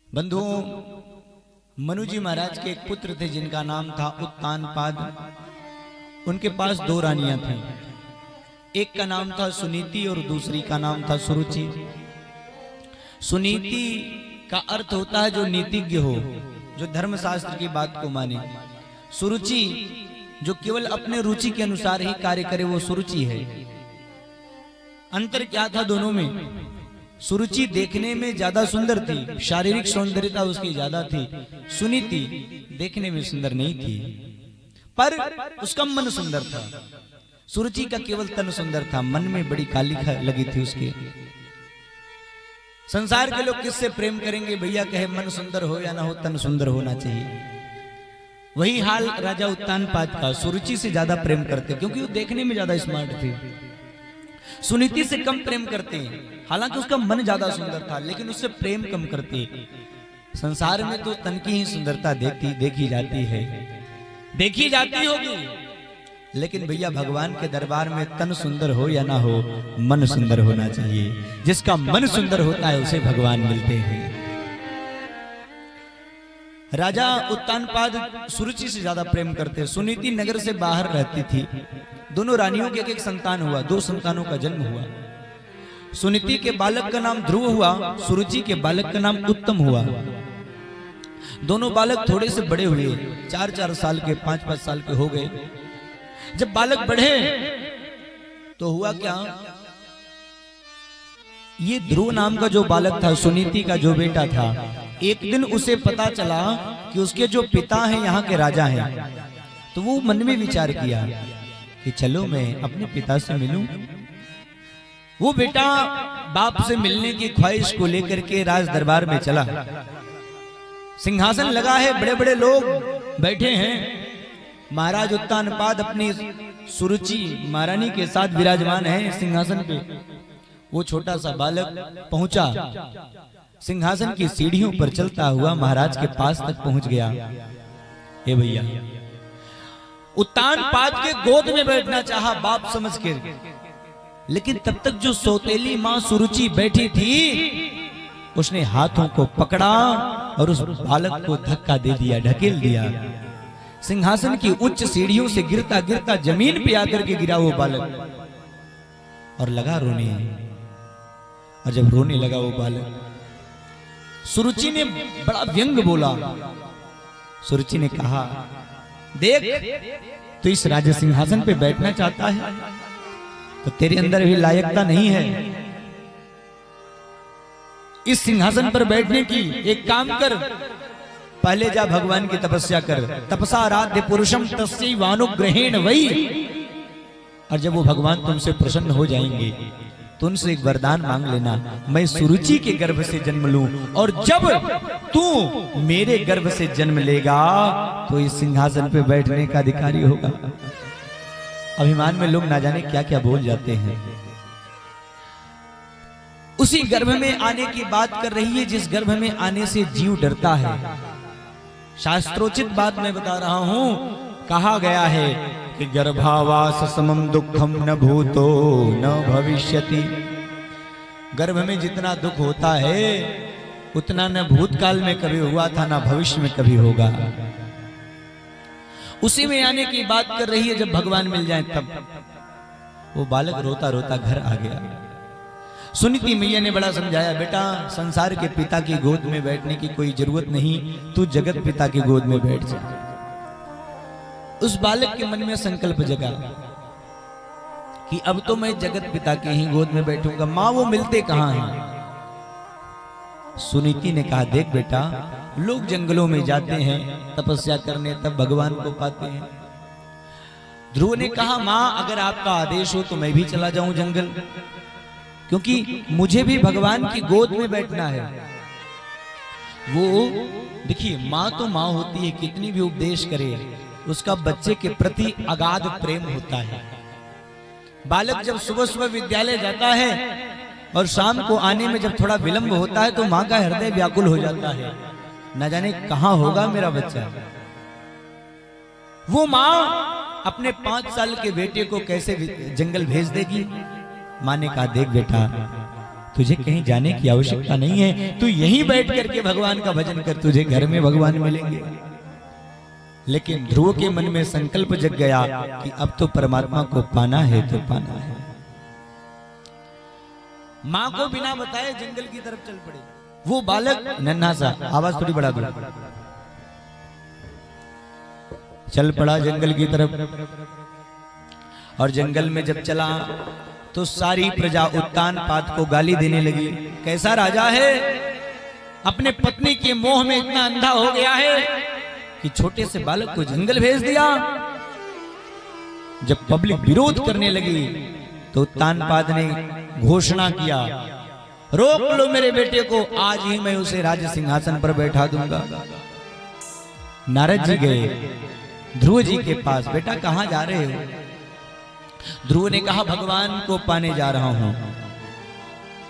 बंधुओं, मनु जी महाराज के एक पुत्र थे जिनका नाम था उत्तानपाद। उनके पास दो रानियां थीं। एक का नाम था सुनीति और दूसरी का नाम था सुरुचि। सुनीति का अर्थ होता है जो नीतिज्ञ हो, जो धर्मशास्त्र की बात को माने। सुरुचि जो केवल अपने रुचि के अनुसार ही कार्य करे, वो सुरुचि है। अंतर क्या था दोनों में? सुरुचि देखने में ज्यादा सुंदर थी, शारीरिक सौंदर्यता उसकी ज्यादा थी। सुनीति देखने में सुंदर नहीं थी, पर उसका मन सुंदर था। सुरुचि का केवल तन सुंदर था, मन में बड़ी काली लगी थी उसके। संसार के लोग किससे प्रेम करेंगे भैया? कहे मन सुंदर हो या ना हो, तन सुंदर होना चाहिए। वही हाल राजा उत्तानपाद का। सुरुचि से ज्यादा प्रेम करते क्योंकि वो देखने में ज्यादा स्मार्ट थी। सुनीति से कम प्रेम करते हैं, हालांकि उसका मन ज्यादा सुंदर था, लेकिन उससे प्रेम कम करते। संसार में तो तन की ही सुंदरता देखी जाती है, देखी जाती होगी, लेकिन भैया भगवान के दरबार में तन सुंदर हो या ना हो, मन सुंदर होना चाहिए। जिसका मन सुंदर होता है उसे भगवान मिलते हैं। राजा उत्तानपाद सुरुचि से ज्यादा प्रेम करते। सुनीति नगर से बाहर रहती थी। दोनों रानियों के एक संतान हुआ, दो संतानों का जन्म हुआ। सुनीति के बालक का नाम ध्रुव हुआ, सुरुचि के बालक का नाम उत्तम हुआ। दोनों बालक थोड़े से बड़े हुए, 4-4 साल के, 5-5 साल के हो गए। जब बालक बढ़े तो हुआ क्या? ये ध्रुव नाम का जो बालक था, सुनीति का जो बेटा था, एक दिन उसे पता चला कि उसके जो पिता हैं यहाँ के राजा हैं। तो वो मन में विचार किया कि चलो मैं अपने पिता से मिलूं। वो बेटा बाप से मिलने की ख्वाहिश को लेकर के राज दरबार में चला। सिंहासन लगा है, बड़े बड़े लोग बैठे हैं। महाराज उत्तानपाद अपनी सुरुचि महारानी के साथ विराजमान है सिंहासन पे। वो छोटा सा बालक पहुंचा, सिंहासन की सीढ़ियों पर चलता हुआ महाराज के पास तक पहुंच गया। हे भैया, उत्तानपाद के गोद में बैठना चाहा बाप समझ के, लेकिन तब तक जो सौतेली मां सुरुचि बैठी थी, उसने हाथों को पकड़ा और उस बालक को धक्का दे दिया, ढकेल दिया। सिंहासन की उच्च सीढ़ियों से गिरता गिरता जमीन पे आकर के गिरा वो बालक और लगा रोने। और जब रोने लगा वो बालक, सुरुचि ने बड़ा व्यंग बोला। सुरुचि ने कहा, देख तो इस राज सिंहासन पे बैठना चाहता है तो तेरे अंदर भी लायकता नहीं है इस सिंहासन पर बैठने की। एक काम कर, पहले जा भगवान की तपस्या कर। तपसा आराध्य पुरुषम तस्यैवानुग्रहेण वै। और जब वो भगवान तुमसे प्रसन्न हो जाएंगे तो उनसे एक वरदान मांग लेना, मैं सुरुचि के गर्भ से जन्म लूं, और जब तू मेरे गर्भ से जन्म लेगा तो इस सिंहासन पे बैठने का अधिकारी होगा। अभिमान में लोग ना जाने क्या क्या बोल जाते हैं। उसी गर्भ में आने की बात कर रही है जिस गर्भ में आने से जीव डरता है। शास्त्रोचित बात मैं बता रहा हूं। कहा गया है कि गर्भावास समम दुखम न भूतो न भविष्यति। गर्भ में जितना दुख होता है उतना न भूतकाल में कभी हुआ था, न भविष्य में कभी होगा। उसी में आने की बात कर रही है। जब भगवान मिल जाए तब वो बालक रोता रोता घर आ गया। सुनीति मैया ने बड़ा समझाया, बेटा संसार के पिता की गोद में बैठने की कोई जरूरत नहीं, तू जगत पिता की गोद में बैठ जा। उस बालक के मन में संकल्प जगा कि अब तो मैं जगत पिता के ही गोद में बैठूंगा। मां वो मिलते कहां हैं? सुनीति ने कहा, देख बेटा, लोग जंगलों में जाते हैं तपस्या करने, तब भगवान को पाते हैं। ध्रुव ने कहा, मां अगर आपका आदेश हो तो मैं भी चला जाऊं जंगल, क्योंकि मुझे भी भगवान की गोद में बैठना है। वो देखिए, मां तो मां होती है, कितनी भी उपदेश करे उसका बच्चे के प्रति अगाध प्रेम होता है। बालक जब सुबह सुबह विद्यालय जाता है और शाम को आने में जब थोड़ा विलंब होता है तो मां का हृदय व्याकुल हो जाता है, न जाने कहां होगा मेरा बच्चा। वो मां अपने 5 साल के बेटे को कैसे जंगल भेज देगी? मां ने कहा, देख बेटा तुझे कहीं जाने की आवश्यकता नहीं है, तू यहीं बैठ करके भगवान का भजन कर, तुझे घर में भगवान मिलेंगे। लेकिन ध्रुव के मन में संकल्प जग गया कि अब तो परमात्मा को पाना है तो पाना है। मां को बिना बताए जंगल की तरफ चल पड़े। वो बालक नन्हा सा, आवाज थोड़ी बढ़ा दो, चल पड़ा जंगल की तरफ। और जंगल में जब चला तो सारी प्रजा उत्तान पात को गाली देने लगी। कैसा राजा है, अपने पत्नी के मोह में इतना अंधा हो गया है कि छोटे से बालक को जंगल भेज दिया। जब पब्लिक विरोध करने लगी तो उत्तान पात ने घोषणा किया, रोक लो मेरे बेटे को, आज ही मैं उसे राज सिंहासन पर बैठा दूंगा। नारद जी गए ध्रुव जी के पास, बेटा कहां जा रहे हो? ध्रुव ने कहा भगवान को पाने जा रहा हूं।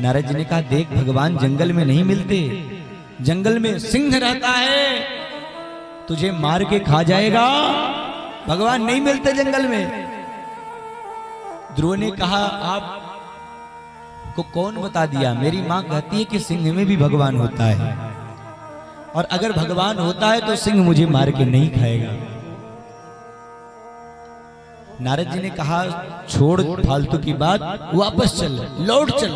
नारद जी ने कहा देख भगवान जंगल में नहीं मिलते, जंगल में सिंह रहता है, तुझे मार के खा जाएगा, भगवान नहीं मिलते जंगल में। ध्रुव ने कहा आप को कौन बता दिया? मेरी मां कहती है कि सिंह में भी भगवान होता है, और अगर भगवान होता है तो सिंह मुझे मार के नहीं खाएगा। नारद जी ने कहा छोड़ फालतू की बात, वापस चल, लौट चल।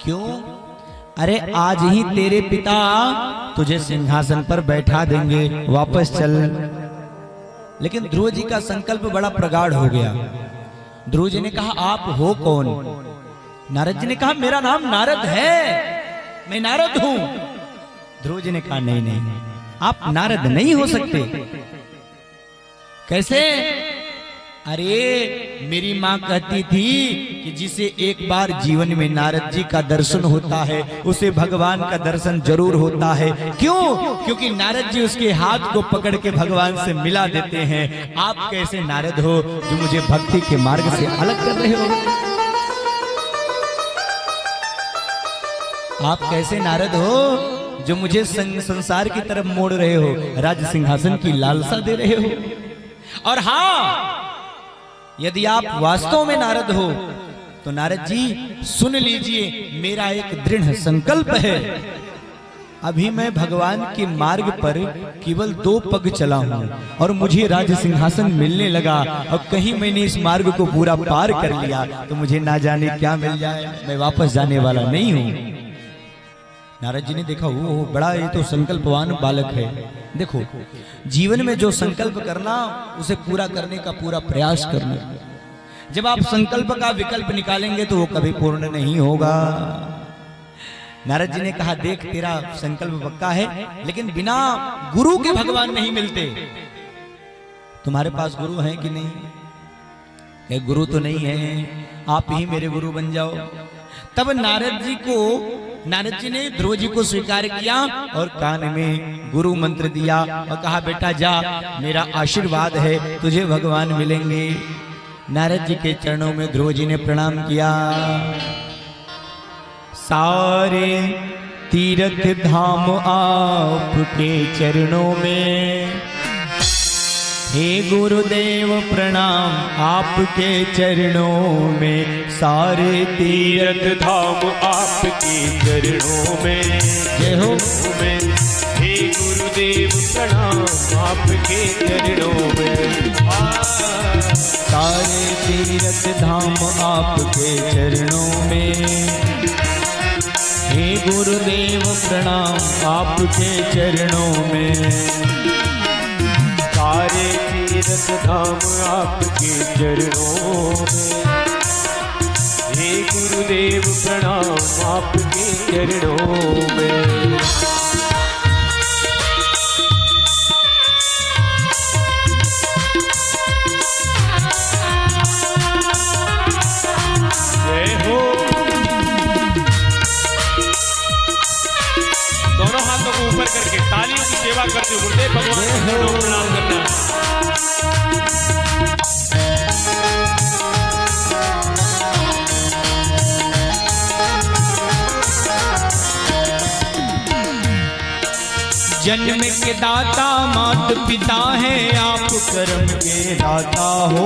क्यों? अरे आज ही तेरे पिता तुझे सिंहासन पर बैठा देंगे, वापस चल। लेकिन ध्रुव जी का संकल्प बड़ा प्रगाढ़ हो गया। ध्रुव जी ने कहा आप हो कौन? नारद जी ने कहा मेरा नाम नारद है, मैं नारद हूं। ध्रुव जी ने कहा नहीं नहीं, आप नारद नहीं हो सकते। कैसे? अरे मेरी मां कहती थी कि जिसे एक बार जीवन में नारद जी का दर्शन होता है उसे भगवान का दर्शन जरूर होता है। क्यों? क्योंकि नारद जी उसके हाथ को पकड़ के भगवान से मिला देते हैं। आप कैसे नारद हो जो मुझे भक्ति के मार्ग से अलग कर रहे हो? आप कैसे नारद हो जो मुझे संसार की तरफ मोड़ रहे हो, राज सिंहासन की लालसा दे रहे हो? और हां, यदि आप वास्तव में नारद हो तो नारद जी सुन लीजिए, मेरा एक दृढ़ संकल्प है। अभी मैं भगवान के मार्ग पर केवल 2 पग चला हूं और मुझे राज सिंहासन मिलने लगा, और कहीं मैंने इस मार्ग को पूरा पार कर लिया तो मुझे ना जाने क्या मिल जाए, मैं वापस जाने वाला नहीं हूं। नारद जी ने देखा वो बड़ा ये तो संकल्पवान बालक है। देखो जीवन में जो संकल्प करना उसे पूरा करने का पूरा प्रयास करना। जब आप संकल्प का विकल्प निकालेंगे तो वो कभी पूर्ण नहीं होगा। नारद जी ने कहा देख तेरा संकल्प पक्का है, लेकिन बिना गुरु के भगवान नहीं मिलते। तुम्हारे पास गुरु है कि नहीं? एक गुरु तो नहीं है, आप ही मेरे गुरु बन जाओ। तब नारद जी ने ध्रुव जी को स्वीकार किया और कान में गुरु मंत्र दिया और कहा बेटा जा, मेरा आशीर्वाद है, तुझे भगवान मिलेंगे। नारद जी के चरणों में ध्रुव जी ने प्रणाम किया। सारे तीर्थ धाम आपके चरणों में, हे गुरुदेव प्रणाम आपके चरणों में। सारे तीर्थ धाम आपके चरणों में, जय हो में। हे गुरुदेव प्रणाम आपके चरणों में। सारे तीर्थ धाम आपके चरणों में, हे गुरुदेव प्रणाम आपके चरणों में। सारे तीर्थ धाम आपके चरणों में, हे गुरुदेव प्रणाम आपके चरणों में। जय हो। दोनों हाथों को ऊपर करके तालियों की सेवा करते हुए गुरुदेव भगवान को प्रणाम करना। जन्म के दाता मात पिता है आप कर्म के दाता हो,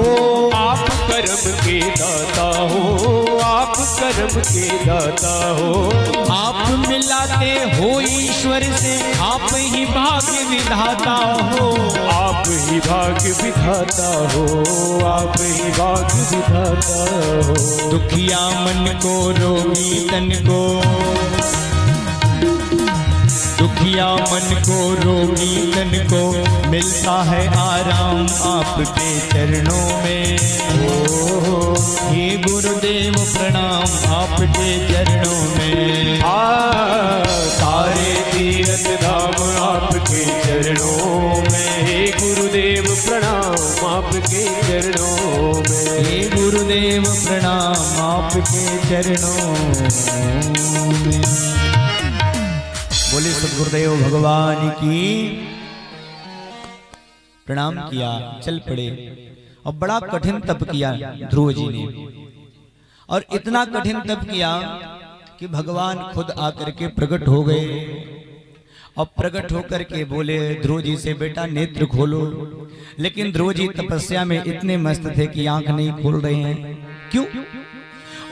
आप कर्म के दाता हो, आप कर्म के दाता हो। आप मिलाते हो ईश्वर से आप ही भाग्य विधाता हो, आप ही भाग्य विधाता हो, आप ही भाग्य विधाता हो। दुखिया मन को रोगी तन को, दुखिया मन को रोगी तन को मिलता है आराम आपके चरणों में। ओ हे गुरुदेव प्रणाम आपके चरणों में। सारे तीर्थ धाम आपके चरणों में। हे गुरुदेव प्रणाम आपके चरणों में। हे गुरुदेव प्रणाम आपके चरणों में। बोले सद्गुरुदेव भगवान की। प्रणाम किया, चल पड़े। और बड़ा कठिन तप किया ध्रुव जी ने, और इतना कठिन तप किया कि भगवान खुद आकर के प्रकट हो गए। और प्रकट होकर के बोले ध्रुव जी से, बेटा नेत्र खोलो। लेकिन ध्रुव जी तपस्या में इतने मस्त थे कि आंख नहीं खोल रहे हैं। क्यों?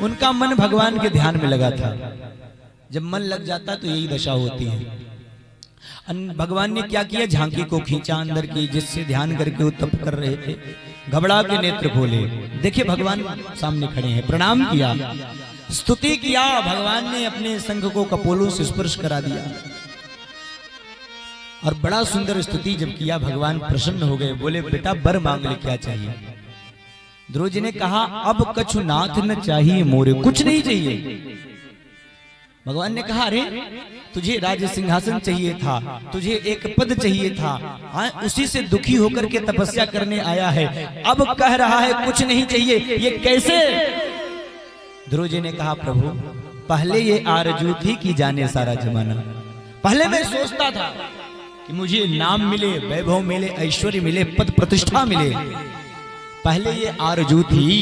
उनका मन भगवान के ध्यान में लगा था। जब मन लग जाता तो यही दशा होती है। भगवान ने क्या किया, झांकी को खींचा अंदर की, जिससे ध्यान करके वो तप कर रहे थे। घबरा के नेत्र खोले, देखिए भगवान सामने खड़े हैं। प्रणाम किया, स्तुति किया। भगवान ने अपने संघ को कपोलों से स्पर्श करा दिया, और बड़ा सुंदर स्तुति जब किया, भगवान प्रसन्न हो गए। बोले बेटा बर मांग ले, क्या चाहिए? ध्रुव जी ने कहा, अब कछु नाथ न चाहिए मोरे, कुछ नहीं चाहिए। भगवान ने कहा, अरे तुझे राज सिंहासन चाहिए था, तुझे एक पद चाहिए था, हाँ उसी से दुखी होकर के तपस्या करने आया है, अब कह रहा है कुछ नहीं चाहिए, ये कैसे? ध्रुव जी ने कहा, प्रभु पहले ये आरजू थी कि जाने सारा जमाना। पहले मैं सोचता था कि मुझे नाम मिले, वैभव मिले, ऐश्वर्य मिले, पद प्रतिष्ठा मिले। पहले ये आरजू थी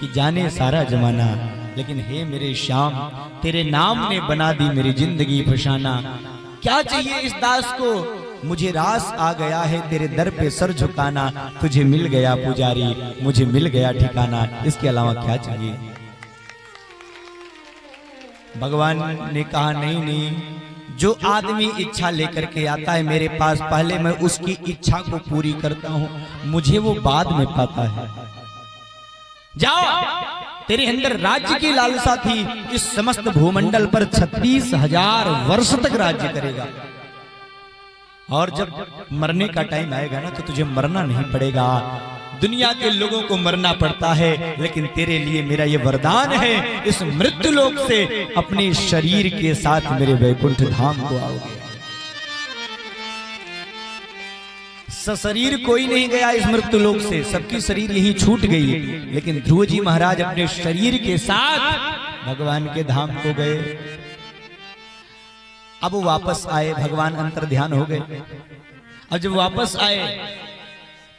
कि जाने सारा जमाना। लेकिन हे मेरे श्याम, तेरे नाम ने बना दी मेरी जिंदगी फसाना। क्या चाहिए इस दास को? मुझे रास आ गया है तेरे दर पे सर झुकाना। तुझे मिल गया पुजारी, मुझे मिल गया ठिकाना, इसके अलावा क्या चाहिए? भगवान ने कहा, नहीं नहीं, जो आदमी इच्छा लेकर के आता है मेरे पास, पहले मैं उसकी इच्छा को पूरी करता हूं, मुझे वो बाद में पाता है। जाओ, तेरे अंदर राज्य की लालसा थी, इस समस्त भूमंडल पर 36,000 वर्ष तक राज्य करेगा। और जब मरने का टाइम आएगा ना, तो तुझे मरना नहीं पड़ेगा। दुनिया के लोगों को मरना पड़ता है, लेकिन तेरे लिए मेरा ये वरदान है, इस मृत्यु लोक से अपने शरीर के साथ मेरे वैकुंठ धाम को आओगे। सशरीर कोई नहीं गया इस मृत्यु लोक से, सबकी शरीर यही छूट गई। लेकिन ध्रुव जी महाराज अपने शरीर के साथ भगवान के धाम को गए। अब वो वापस आए, भगवान अंतर ध्यान हो गए। और जब वापस आए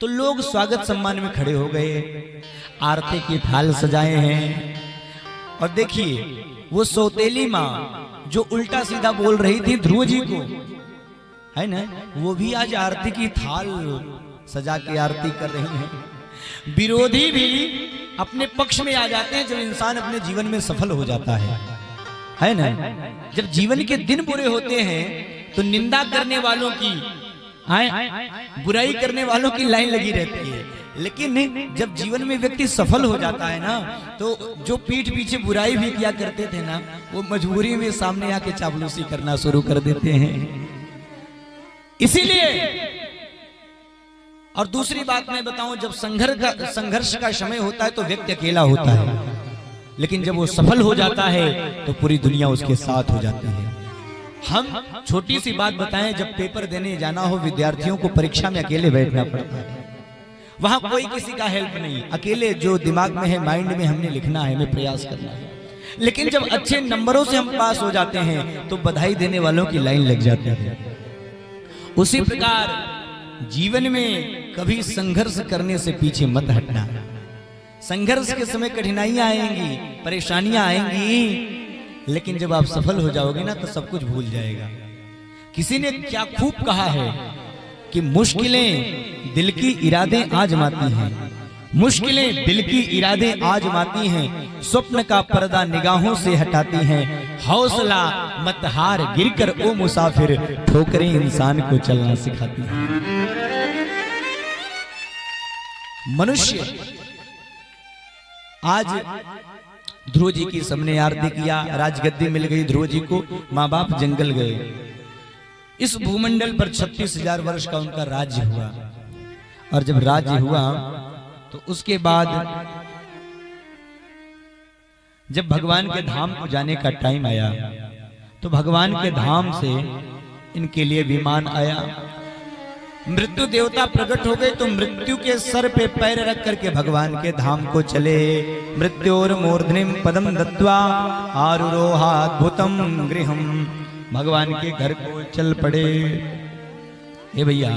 तो लोग स्वागत सम्मान में खड़े हो गए, आरती की थाल सजाए हैं। और देखिए वो सौतेली माँ जो उल्टा सीधा बोल रही थी ध्रुव जी को, है ना, वो भी आज आरती की थाल सजा के आरती कर रही हैं। विरोधी भी अपने पक्ष में आ जाते हैं जब इंसान अपने जीवन में सफल हो जाता है ना। जब जीवन के दिन बुरे होते हैं तो निंदा करने वालों की, बुराई करने वालों की लाइन लगी रहती है। लेकिन जब जीवन में व्यक्ति सफल हो जाता है ना, तो जो पीठ पीछे बुराई भी किया करते थे ना, वो मजबूरी में सामने आके चापलूसी करना शुरू कर देते हैं। इसीलिए, और दूसरी बात मैं बताऊं, जब संघर्ष का समय होता है तो व्यक्ति अकेला होता है, लेकिन जब वो सफल हो जाता है तो पूरी दुनिया उसके साथ हो जाती है। हम छोटी सी बात बताएं, जब पेपर देने जाना हो विद्यार्थियों को, परीक्षा में अकेले बैठना पड़ता है। वहां कोई किसी का हेल्प नहीं, अकेले जो दिमाग में है, माइंड में हमने लिखना है, हमें प्रयास करना है। लेकिन जब अच्छे नंबरों से हम पास हो जाते हैं तो बधाई देने वालों की लाइन लग जाती है। उसी प्रकार जीवन में कभी संघर्ष करने से पीछे मत हटना। संघर्ष के समय कठिनाइयां आएंगी, परेशानियां आएंगी, लेकिन जब आप सफल हो जाओगे ना तो सब कुछ भूल जाएगा। किसी ने क्या खूब कहा है कि मुश्किलें दिल की इरादे आजमाती हैं, मुश्किलें दिल की इरादे आजमाती हैं, स्वप्न का पर्दा निगाहों से हटाती हैं। हौसला मत हार, गिरकर ओ मुसाफिर, ठोकरें इंसान को चलना सिखाती हैं। मनुष्य आज ध्रुव जी की सबने आरती किया, राजगद्दी मिल गई ध्रुव जी को, माँ बाप जंगल गए। इस भूमंडल पर 36,000 वर्ष का उनका राज्य हुआ, और जब राज्य हुआ तो उसके बाद जब भगवान के धाम को जाने का टाइम आया तो भगवान के धाम से इनके लिए विमान आया। मृत्यु देवता प्रकट हो गए तो मृत्यु के सर पे पैर रख करके भगवान के धाम को चले। मृत्योर मूर्धनिम पदम दत्वा आरुरोहाद्भुतम गृहम, भगवान के घर को चल पड़े। हे भैया,